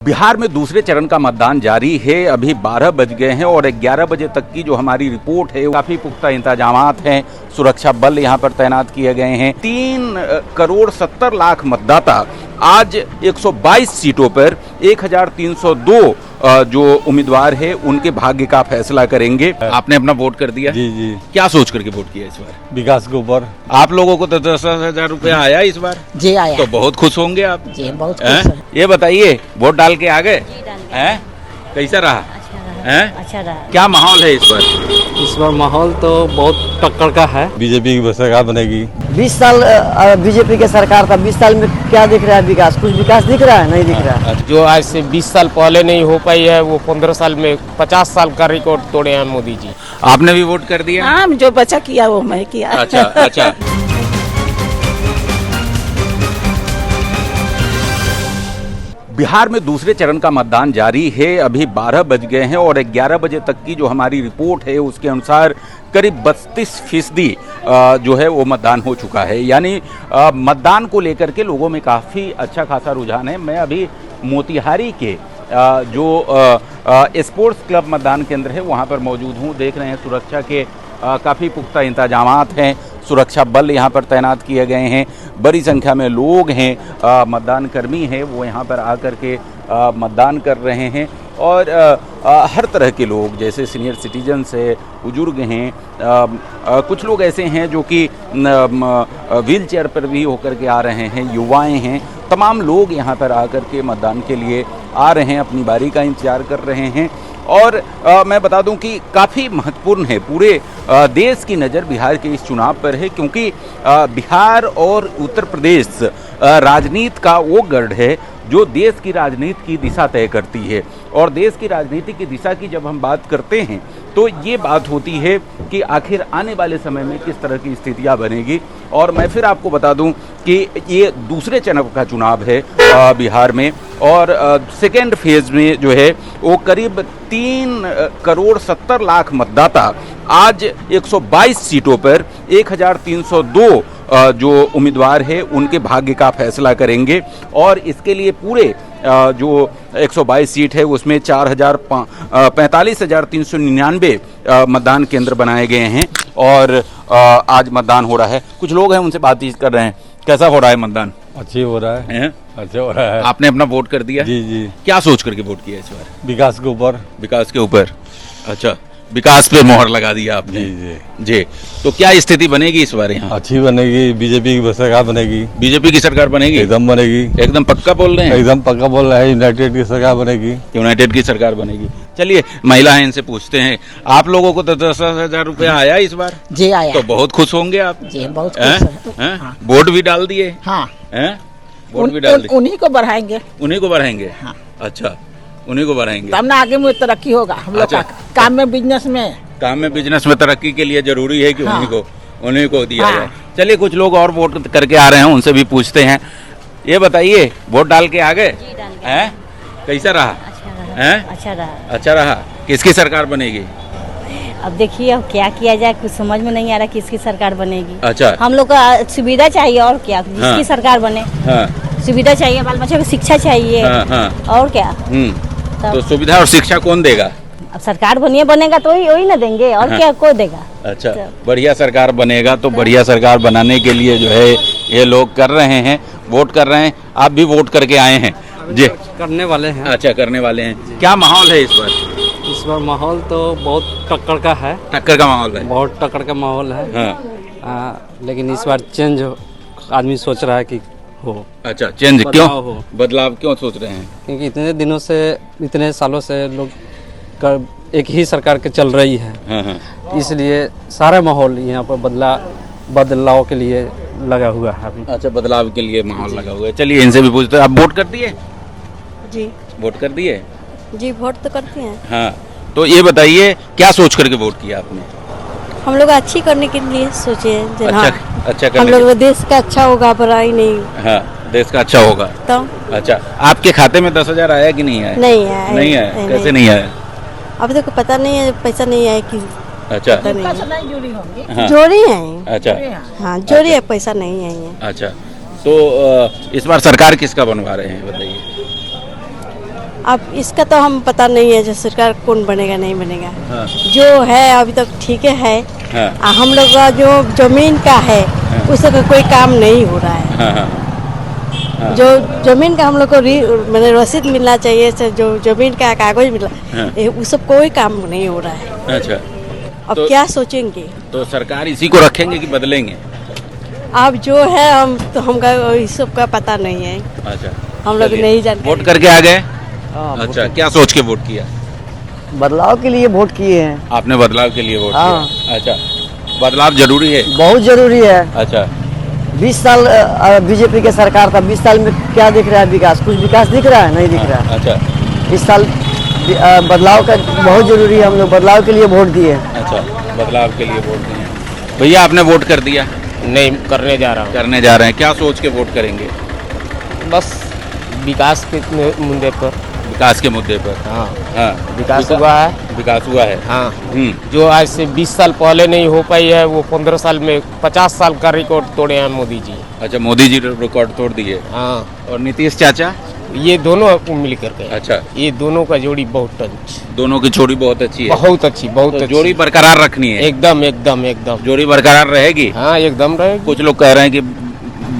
बिहार में दूसरे चरण का मतदान जारी है। अभी 12 बज गए हैं और 11 बजे तक की जो हमारी रिपोर्ट है काफी पुख्ता इंतजामात हैं। सुरक्षा बल यहां पर तैनात किए गए हैं। 3,70,00,000 मतदाता आज 122 सीटों पर 1,302 जो उम्मीदवार है उनके भाग्य का फैसला करेंगे। आपने अपना वोट कर दिया? जी जी। क्या सोच करके वोट किया इस बार? विकास के ऊपर। आप लोगों को तो 10,000 रुपया आया इस बार? जी आया। तो बहुत खुश होंगे आप? जी बहुत खुश है। ये बताइए, वोट डाल के आ गए? जी, डाल के। हैं? कैसा रहा? अच्छा रहा। क्या माहौल है इस बार? इस बार माहौल तो बहुत टक्कर का है। बीजेपी की सरकार बनेगी। 20 साल बीजेपी के सरकार था। 20 साल में क्या दिख रहा है? विकास, कुछ विकास दिख रहा है? नहीं दिख रहा है। जो आज से 20 साल पहले नहीं हो पाई है वो 15 साल में 50 साल का रिकॉर्ड तोड़े हैं मोदी जी। आपने भी वोट कर दिया? हाँ, जो बचा किया वो मैं किया। अच्छा अच्छा। बिहार में दूसरे चरण का मतदान जारी है। अभी 12 बज गए हैं और 11 बजे तक की जो हमारी रिपोर्ट है उसके अनुसार करीब 32% जो है वो मतदान हो चुका है। यानी मतदान को लेकर के लोगों में काफ़ी अच्छा खासा रुझान है। मैं अभी मोतिहारी के जो स्पोर्ट्स क्लब मतदान केंद्र है वहाँ पर मौजूद हूँ। देख रहे हैं सुरक्षा के काफ़ी पुख्ता इंतजामात हैं। सुरक्षा बल यहाँ पर तैनात किए गए हैं। बड़ी संख्या में लोग हैं, मतदान कर्मी हैं, वो यहाँ पर आकर के मतदान कर रहे हैं। और हर तरह के लोग, जैसे सीनियर सिटीजन्स है, बुजुर्ग हैं, कुछ लोग ऐसे हैं जो कि व्हील चेयर पर भी होकर के आ रहे हैं, युवाएं हैं, तमाम लोग यहाँ पर आकर के मतदान के लिए आ रहे हैं, अपनी बारी का इंतजार कर रहे हैं। और मैं बता दूं कि काफ़ी महत्वपूर्ण है, पूरे देश की नज़र बिहार के इस चुनाव पर है, क्योंकि बिहार और उत्तर प्रदेश राजनीति का वो गढ़ है जो देश की राजनीति की दिशा तय करती है। और देश की राजनीति की दिशा की जब हम बात करते हैं तो ये बात होती है कि आखिर आने वाले समय में किस तरह की स्थितियां बनेगी। और मैं फिर आपको बता दूं कि ये दूसरे चरण का चुनाव है बिहार में, और सेकेंड फेज में जो है वो करीब 3,70,00,000 मतदाता आज 122 सीटों पर 1,302 जो उम्मीदवार है उनके भाग्य का फैसला करेंगे। और इसके लिए पूरे जो 122 सीट है उसमें 45,399 मतदान केंद्र बनाए गए हैं और आज मतदान हो रहा है। कुछ लोग हैं, उनसे बातचीत कर रहे हैं। कैसा हो रहा है मतदान? अच्छी हो रहा है। अच्छा हो रहा है। आपने अपना वोट कर दिया? जी जी। क्या सोच करके वोट किया इस बार? विकास के ऊपर। विकास के ऊपर। अच्छा, विकास पे मोहर लगा दिया आपने? जी जी जी। तो क्या स्थिति बनेगी इस बार यहाँ? अच्छी बनेगी। बीजेपी की सरकार बनेगी। बीजेपी की सरकार बनेगी? एकदम बनेगी। एकदम पक्का बोल रहे हैं? एकदम पक्का बोल रहा है। यूनाइटेड की सरकार बनेगी। यूनाइटेड की सरकार बनेगी। चलिए, महिला हैं, इनसे पूछते हैं। आप लोगों को तो 10,000 रुपया आया इस बार? जी आया। तो बहुत खुश होंगे आप? जी बहुत खुश है। हैं? वोट भी डाल दिए? हाँ। हैं? वोट भी डाल दिए? उन्हीं को बढ़ाएंगे। उन्हीं को बढ़ाएंगे? हाँ। अच्छा, उन्हीं को बढ़ाएंगे। तब ना आगे में तरक्की होगा हम लोग का काम में, बिजनेस में। काम में, बिजनेस में तरक्की के लिए जरूरी है कि हाँ। उन्हीं को दिया हाँ। जाए। चलिए, कुछ लोग और वोट करके आ रहे हैं, उनसे भी पूछते हैं। ये बताइए, वोट डाल के आ गए? जी, डाल के। हैं? कैसा रहा? हैं? अच्छा रहा। अच्छा रहा। किसकी सरकार बनेगी? अब देखिए अब क्या किया जाए, कुछ समझ में नहीं आ रहा किसकी सरकार बनेगी। अच्छा। हम लोग का सुविधा चाहिए और क्या, जिसकी हाँ। सरकार बने। हाँ। सुविधा चाहिए, बाल बच्चों को शिक्षा चाहिए। हाँ, हाँ। और क्या। तो सुविधा और शिक्षा कौन देगा? अब सरकार बनेगा तो वही ना देंगे, और हाँ। क्या कोई देगा। अच्छा, बढ़िया सरकार बनेगा तो बढ़िया सरकार बनाने के लिए जो है ये लोग कर रहे हैं, वोट कर रहे हैं। आप भी वोट करके आए हैं? जी, करने वाले हैं। अच्छा, करने वाले हैं। क्या माहौल है इस बार? इस बार माहौल तो बहुत टक्कर का है। टक्कर का माहौल है? बहुत टक्कर का माहौल है। हाँ। लेकिन इस बार चेंज आदमी सोच रहा है कि हो। अच्छा, चेंज क्यों? बदलाव हो। बदलाव क्यों सोच रहे हैं? क्योंकि इतने दिनों से, इतने सालों से लोग एक ही सरकार के चल रही है। हाँ, हाँ। इसलिए सारा माहौल यहाँ पर बदलाव के लिए लगा हुआ है अभी। अच्छा, बदलाव के लिए माहौल लगा हुआ है। चलिए, इनसे भी पूछते हैं। आप वोट कर दिए? जी वोट कर दिए? जी, वोट तो करते हैं। हाँ। तो ये बताइए, क्या सोच करके वोट किया आपने? हम लोग अच्छी करने के लिए सोचे हैं। अच्छा, हाँ, अच्छा हम करने लोग देश का अच्छा होगा, बुराई नहीं। हाँ, देश का अच्छा होगा। तो अच्छा, आपके खाते में 10,000 आया कि नहीं आया? नहीं आया। नहीं आया? कैसे नहीं आया? अभी तक पता नहीं है, पैसा नहीं आया कि अच्छा। पता नहीं है। जुड़ी होंगी। हाँ। जोड़ी है। अच्छा। हाँ, जोड़ी है, पैसा नहीं है। अच्छा, तो इस बार सरकार किसका बनवा रहे हैं बताइए? अब इसका तो हम पता नहीं है जो सरकार कौन बनेगा नहीं बनेगा। हाँ। जो है अभी तक ठीक है। हाँ। हम लोग का जो जमीन का है उसका कोई काम नहीं हो रहा है। हाँ, हाँ। जो जमीन का हम लोग को मैंने रसीद मिलना चाहिए, जो जमीन का कागज मिला वो सब कोई काम नहीं हो रहा है। अच्छा, अब तो- क्या सोचेंगे? तो सरकार इसी को रखेंगे कि बदलेंगे? अब जो है हमका इस सब का पता नहीं है, अच्छा, हम लोग चलिए। नहीं जानते। वोट करके आ गए? अच्छा, क्या सोच के वोट किया? बदलाव के लिए वोट किए हैं। आपने बदलाव के लिए वोट हाँ। किया? अच्छा, बदलाव जरूरी है? बहुत जरूरी है। अच्छा, 20 साल बीजेपी के सरकार था, 20 साल में क्या दिख रहा है विकास? कुछ विकास दिख रहा है? नहीं दिख रहा है। अच्छा, इस साल बदलाव का बहुत जरूरी है, हम लोग बदलाव के लिए वोट दिए। अच्छा, बदलाव के लिए वोट दिए। भैया आपने वोट कर दिया? नहीं, करने जा रहा हूँ। करने जा रहे हैं, क्या सोच के वोट करेंगे? बस विकास के मुद्दे पर। विकास के मुद्दे पर? हाँ, हाँ, विकास हुआ है। विकास हुआ है। हाँ, हम्म, जो आज से 20 साल पहले नहीं हो पाई है वो 15 साल में 50 साल का रिकॉर्ड तोड़े हैं मोदी जी। अच्छा, मोदी जी रिकॉर्ड तोड़ दिए। हाँ, और नीतीश चाचा? ये दोनों को मिल करके। अच्छा, ये दोनों का जोड़ी बहुत अच्छी, दोनों की जोड़ी बहुत अच्छी है। बहुत अच्छी, बहुत तो अच्छी। जोड़ी बरकरार रखनी है? एकदम एकदम एकदम। जोड़ी बरकरार रहेगी? हाँ, एकदम रहेगी। कुछ लोग कह रहे हैं कि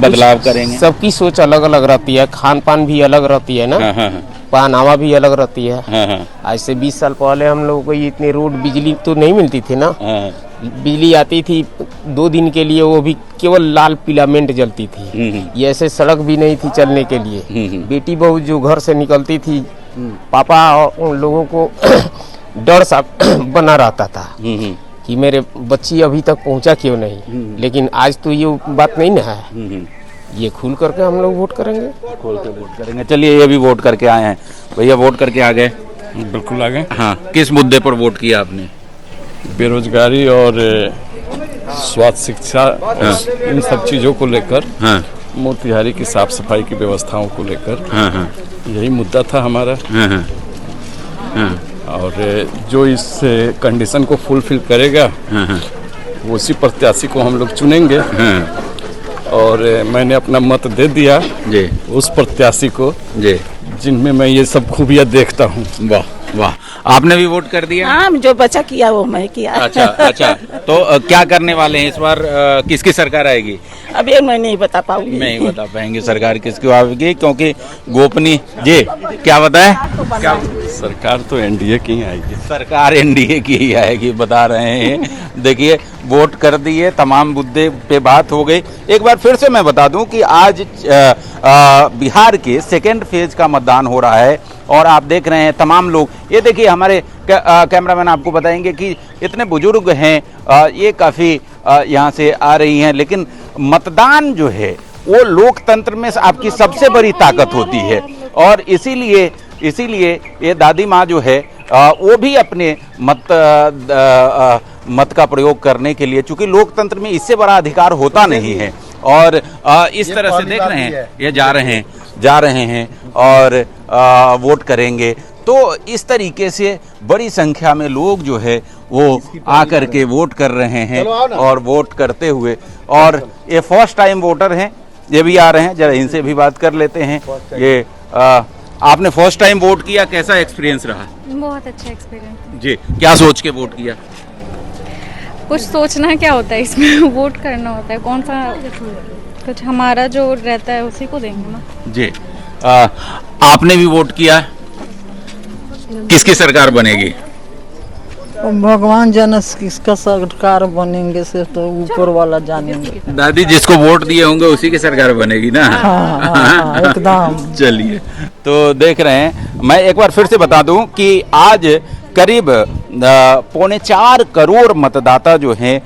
बदलाव करेंगे। सबकी सोच अलग अलग रहती है, खान पान भी अलग रहती है ना, हाँ, हाँ, पहनावा भी अलग रहती है। हाँ, हाँ, आज से 20 साल पहले हम लोगों को ये इतनी रोड बिजली तो नहीं मिलती थी ना। हाँ, बिजली आती थी 2 दिन के लिए, वो भी केवल लाल फिलामेंट जलती थी। ये ऐसे सड़क भी नहीं थी चलने के लिए। बेटी बहू जो घर से निकलती थी, पापा और उन लोगों को डर सा बना रहता था कि मेरे बच्ची अभी तक पहुंचा क्यों नहीं। लेकिन आज तो ये बात नहीं ना है। ये खुल करके हम लोग वोट करेंगे। खोल के वोट करेंगे। चलिए, ये भी वोट करके आए हैं। भैया वोट करके आ गए? बिल्कुल आ गए। हाँ, किस मुद्दे पर वोट किया आपने? बेरोजगारी और स्वास्थ्य शिक्षा, इन सब चीज़ों को लेकर, हाँ, मोतिहारी की साफ सफाई की व्यवस्थाओं को लेकर, हाँ, हाँ, यही मुद्दा था हमारा। हाँ, हाँ, हाँ, और जो इस कंडीशन को फुलफिल करेगा हाँ, हाँ, वो उसी प्रत्याशी को हम लोग चुनेंगे। हाँ, और मैंने अपना मत दे दिया जी, उस प्रत्याशी को जी। जिनमें मैं ये सब खूबियाँ देखता हूँ। वाह वाह, आपने भी वोट कर दिया? हाँ, जो बच्चा किया वो मैं किया। अच्छा, अच्छा, तो क्या करने वाले हैं इस बार? किसकी सरकार आएगी? अभी मैं नहीं बता पाऊंगी। नहीं बता पाएंगे सरकार किसकी आएगी, क्योंकि गोपनीय। जी, क्या बताएं? क्या सरकार तो एनडीए की ही आएगी। सरकार एनडीए की ही आएगी, बता रहे हैं। देखिए, वोट कर दिए, तमाम मुद्दे पे बात हो गई। एक बार फिर से मैं बता दूं कि आज बिहार के सेकेंड फेज का मतदान हो रहा है और आप देख रहे हैं तमाम लोग। ये देखिए, हमारे कैमरामैन आपको बताएंगे कि इतने बुजुर्ग हैं, ये काफ़ी यहाँ से आ रही हैं। लेकिन मतदान जो है वो लोकतंत्र में आपकी सबसे बड़ी ताकत होती है और इसीलिए ये दादी माँ जो है वो भी अपने मत का प्रयोग करने के लिए, चूंकि लोकतंत्र में इससे बड़ा अधिकार होता नहीं है। और इस तरह से देख रहे हैं, ये जा रहे हैं और वोट करेंगे। तो इस तरीके से बड़ी संख्या में लोग जो है वो आकर के वोट कर रहे हैं और वोट करते हुए, और ये फर्स्ट टाइम वोटर हैं, ये भी आ रहे हैं। जरा इनसे भी बात कर लेते हैं। ये आपने फर्स्ट टाइम वोट किया, कैसा एक्सपीरियंस रहा? बहुत अच्छा एक्सपीरियंस। जी, क्या सोच के वोट किया? कुछ सोचना क्या होता है इसमें, वोट करना होता है। कौन सा कुछ हमारा जो रहता है उसी को देंगे ना। जी, आपने भी वोट किया, किसकी सरकार बनेगी? भगवान जाने किसका सरकार बनेंगे से तो ऊपर वाला जानेंगे। दादी, जिसको वोट दिए होंगे उसी की सरकार बनेगी ना। हाँ, एकदम। चलिए, तो देख रहे हैं, मैं एक बार फिर से बता दूं कि आज करीब 4.25 करोड़ मतदाता जो हैं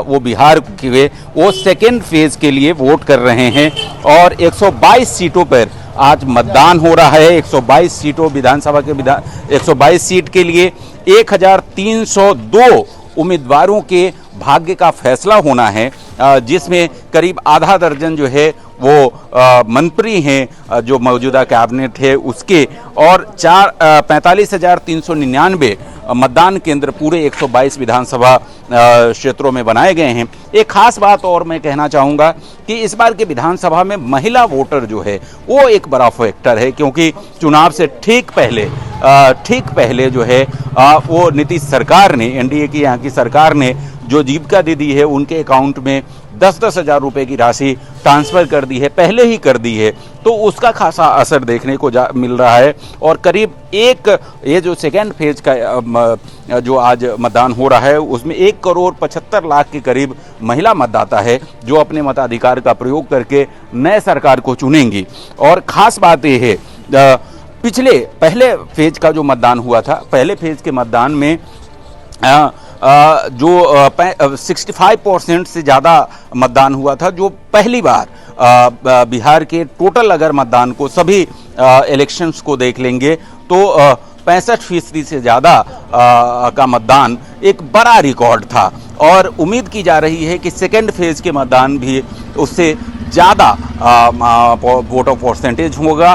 वो बिहार के वो सेकेंड फेज के लिए वोट कर रहे हैं और 122 सीटों पर आज मतदान हो रहा है। 122 सीटों विधानसभा के 122 सीट के लिए 1302 उम्मीदवारों के भाग्य का फैसला होना है, जिसमें करीब आधा दर्जन जो है वो मंत्री हैं जो मौजूदा कैबिनेट है उसके, और 45,399 मतदान केंद्र पूरे 122 विधानसभा क्षेत्रों में बनाए गए हैं। एक खास बात और मैं कहना चाहूँगा कि इस बार के विधानसभा में महिला वोटर जो है वो एक बड़ा फैक्टर है, क्योंकि चुनाव से ठीक पहले जो है वो नीतीश सरकार ने, एनडीए की यहाँ की सरकार ने जो जीविका दीदी है उनके अकाउंट में 10-10 हज़ार रुपये की राशि ट्रांसफ़र कर दी है, पहले ही कर दी है, तो उसका खासा असर देखने को मिल रहा है। और करीब ये जो सेकेंड फेज का जो आज मतदान हो रहा है उसमें 1,75,00,000 के करीब महिला मतदाता है जो अपने मताधिकार का प्रयोग करके नए सरकार को चुनेंगी। और ख़ास बात ये है, पहले फेज का जो मतदान हुआ था, पहले फेज के मतदान में जो 65% से ज़्यादा मतदान हुआ था, जो पहली बार बिहार के टोटल अगर मतदान को सभी इलेक्शंस को देख लेंगे तो 65% से ज़्यादा का मतदान एक बड़ा रिकॉर्ड था। और उम्मीद की जा रही है कि सेकेंड फेज के मतदान भी उससे ज़्यादा वोट ऑफ परसेंटेज होगा।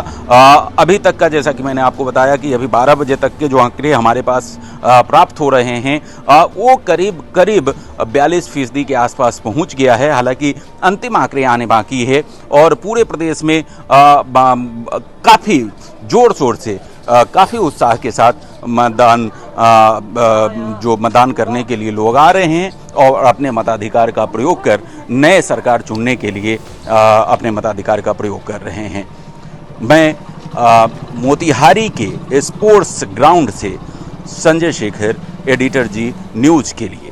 अभी तक का, जैसा कि मैंने आपको बताया कि अभी 12 बजे तक के जो आंकड़े हमारे पास प्राप्त हो रहे हैं वो करीब 42% के आसपास पहुंच गया है। हालांकि अंतिम आंकड़े आने बाकी है और पूरे प्रदेश में काफ़ी जोर शोर से, काफ़ी उत्साह के साथ मतदान करने के लिए लोग आ रहे हैं और अपने मताधिकार का प्रयोग कर नए सरकार चुनने के लिए अपने मताधिकार का प्रयोग कर रहे हैं। मैं मोतिहारी के स्पोर्ट्स ग्राउंड से संजय शेखर, एडिटर जी, न्यूज़ के लिए।